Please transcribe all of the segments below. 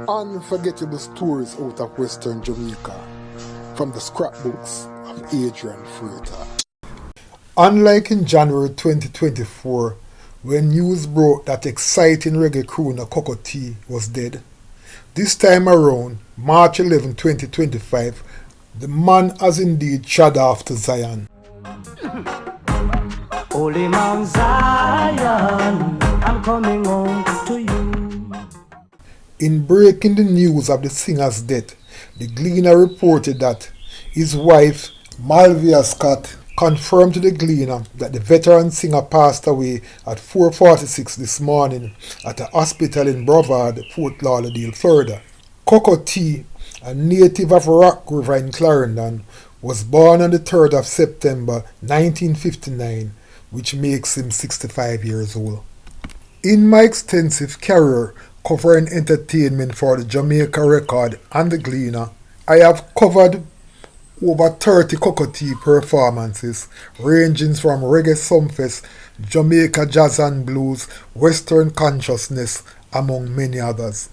Unforgettable stories out of Western Jamaica from the scrapbooks of Adrian Freighter. Unlike in January 2024, when news broke that exciting reggae crooner Coco Tea was dead, this time around, March 11, 2025, the man has indeed trod off to Zion. Holy Mount Zion, I'm coming home to you. In breaking the news of the singer's death, the Gleaner reported that his wife, Malvia Scott, confirmed to the Gleaner that the veteran singer passed away at 4:46 this morning at a hospital in Brevard, Fort Lauderdale, Florida. Coco Tea, a native of Rock River in Clarendon, was born on the 3rd of September 1959, which makes him 65 years old. In my extensive career covering entertainment for the Jamaica Record and the Gleaner, I have covered over 30 Coco Tea performances ranging from Reggae Sumfest, Jamaica Jazz and Blues, Western Consciousness, among many others.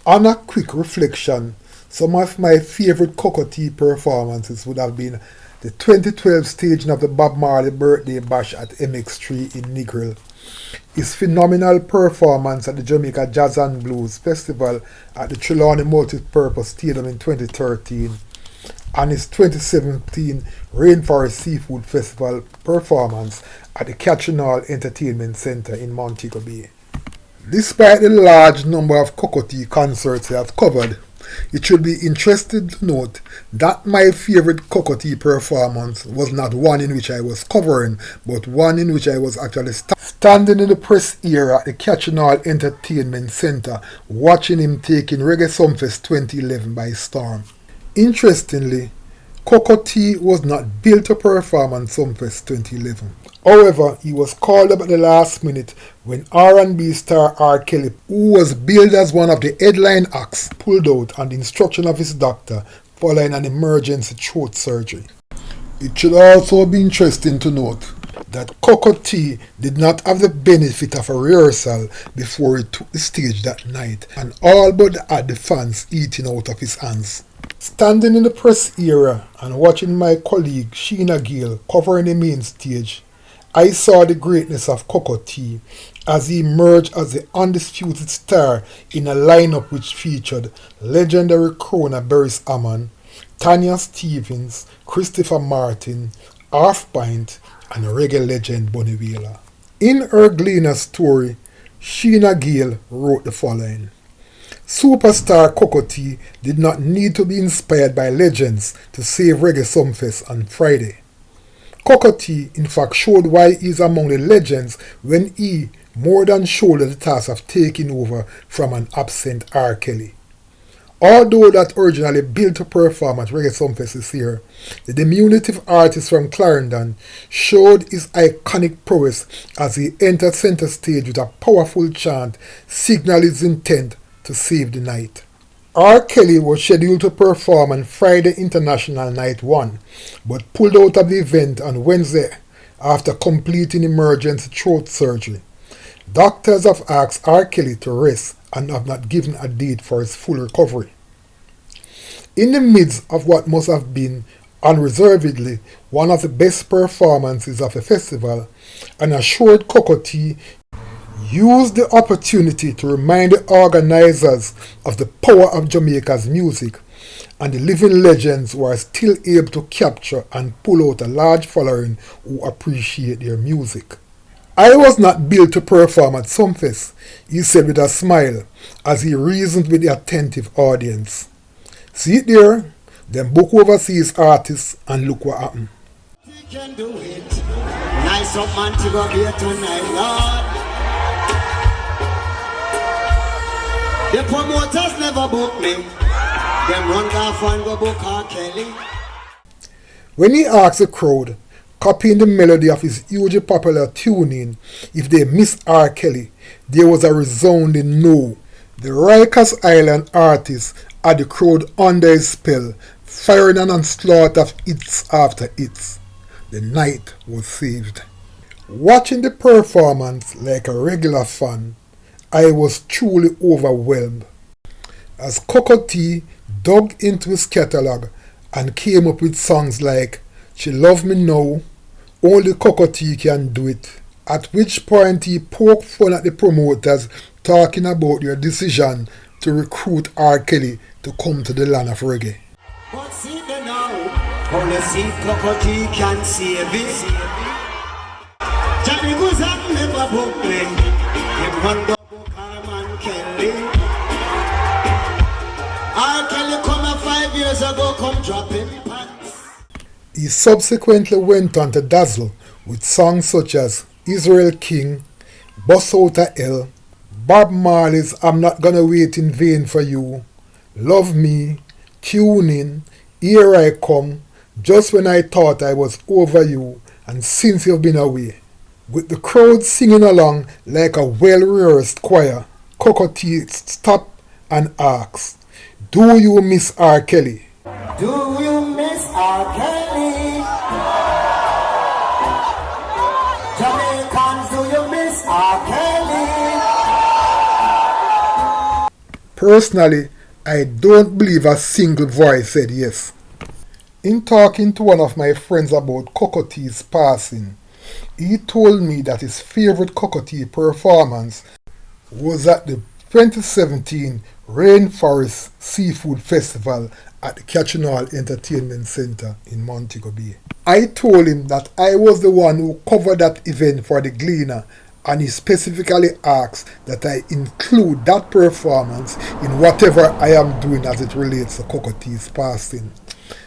On a quick reflection, some of my favorite Coco Tea performances would have been the 2012 staging of the Bob Marley Birthday Bash at MX3 in Negril, his phenomenal performance at the Jamaica Jazz and Blues Festival at the Trelawney Multipurpose Stadium in 2013, and his 2017 Rainforest Seafood Festival performance at the Catchinall Entertainment Centre in Montego Bay. Despite the large number of Coco Tea concerts I have covered, it should be interesting to note that my favorite Coco Tea performance was not one in which I was covering, but one in which I was actually standing in the press area at the Catchinall Entertainment Centre watching him taking Reggae Sumfest 2011 by storm. Interestingly, Coco Tea was not built to perform on Sumfest 2011. However, he was called up at the last minute when R&B star R. Kelly, who was billed as one of the headline acts, pulled out on the instruction of his doctor following an emergency throat surgery. It should also be interesting to note that Coco Tea did not have the benefit of a rehearsal before he took the stage that night, and all but had the fans eating out of his hands. Standing in the press area and watching my colleague Sheena Gale covering the main stage, I saw the greatness of Coco Tea as he emerged as the undisputed star in a lineup which featured legendary crooner Beres Hammond, Tanya Stevens, Christopher Martin, Half Pint, and reggae legend Bunny Wailer. In her Gleaner story, Sheena Gale wrote the following: Superstar Coco Tea did not need to be inspired by legends to save Reggae Sumfest on Friday. Coco Tea, in fact, showed why he is among the legends when he more than shouldered the task of taking over from an absent R. Kelly. Although that originally built to perform at Reggae Sumfest this year, the diminutive artist from Clarendon showed his iconic prowess as he entered center stage with a powerful chant signaling his intent to save the night. R. Kelly was scheduled to perform on Friday International Night 1, but pulled out of the event on Wednesday after completing emergency throat surgery. Doctors have asked R. Kelly to rest and have not given a date for his full recovery. In the midst of what must have been unreservedly one of the best performances of the festival, an assured Coco Tea used the opportunity to remind the organizers of the power of Jamaica's music and the living legends who are still able to capture and pull out a large following who appreciate their music. I was not built to perform at Sumfest, he said with a smile as he reasoned with the attentive audience. See it there? Then book overseas artists and look what happened. We can do it. Nice up man to go here tonight, Lord. The promoters never book me. Them run off and go book R. Kelly. When he asked the crowd, copying the melody of his hugely popular tuning, if they missed R. Kelly, there was a resounding no. The Rikers Island artist had the crowd under his spell, firing an onslaught of hits after hits. The night was saved. Watching the performance like a regular fan, I was truly overwhelmed. as Coco Tea dug into his catalogue and came up with songs like She Love Me Now, Only Coco Tea Can Do It, at which point he poked fun at the promoters talking about their decision to recruit R. Kelly to come to the land of reggae. But see the now, only see Coco Tea can save it. Johnny goes out never book me. Him one double Carman Kelly. R. Kelly come 5 years ago, come drop him pants. He subsequently went on to dazzle with songs such as Israel King, Bust Out a L, Bob Marley's I'm Not Gonna Wait in Vain for You, Love Me, Tune In, Here I Come, Just When I Thought I Was Over You, and Since You've Been Away. With the crowd singing along like a well-rehearsed choir, Coco Tea stopped and asked, Do you miss R. Kelly? Do you miss R. Kelly? Jamaicans, do you miss R. Kelly? Personally, I don't believe a single voice said yes. In talking to one of my friends about Coco Tea's passing, he told me that his favorite Coco Tea performance was at the 2017 Rainforest Seafood Festival at the Catching All Entertainment Center in Montego Bay. I told him that I was the one who covered that event for the Gleaner, and he specifically asked that I include that performance in whatever I am doing as it relates to Coco Tea's passing.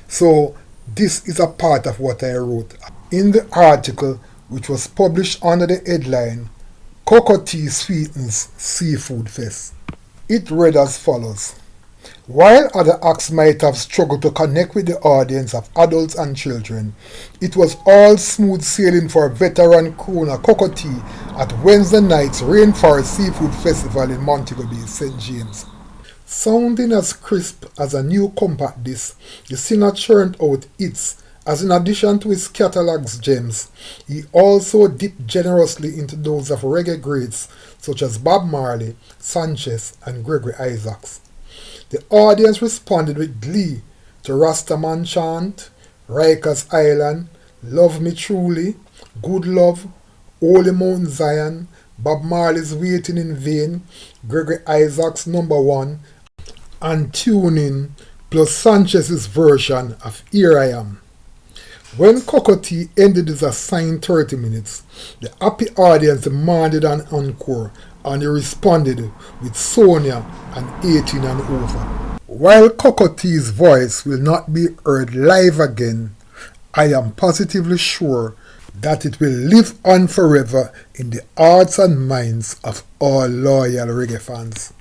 So this is a part of what I wrote in the article, which was published under the headline, Coco Tea Sweetens Seafood Fest. It read as follows. While other acts might have struggled to connect with the audience of adults and children, it was all smooth sailing for veteran crooner Coco Tea at Wednesday night's Rainforest Seafood Festival in Montego Bay, St. James. Sounding as crisp as a new compact disc, the singer churned out hits, as in addition to his catalog's gems, he also dipped generously into those of reggae greats such as Bob Marley, Sanchez, and Gregory Isaacs. The audience responded with glee to Rastaman Chant, Rikers Island, Love Me Truly, Good Love, Holy Mount Zion, Bob Marley's Waiting in Vain, Gregory Isaacs' Number One, and Tune In, plus Sanchez's version of Here I Am. When Coco Tea ended his assigned 30 minutes, the happy audience demanded an encore, and he responded with Sonia and 18 and Over. While Coco Tea's voice will not be heard live again, I am positively sure that it will live on forever in the hearts and minds of all loyal reggae fans.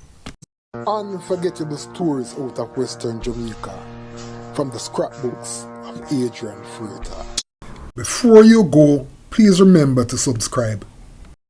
Unforgettable stories out of Western Jamaica from the scrapbooks of Adrian Freighter. Before you go, please remember to subscribe.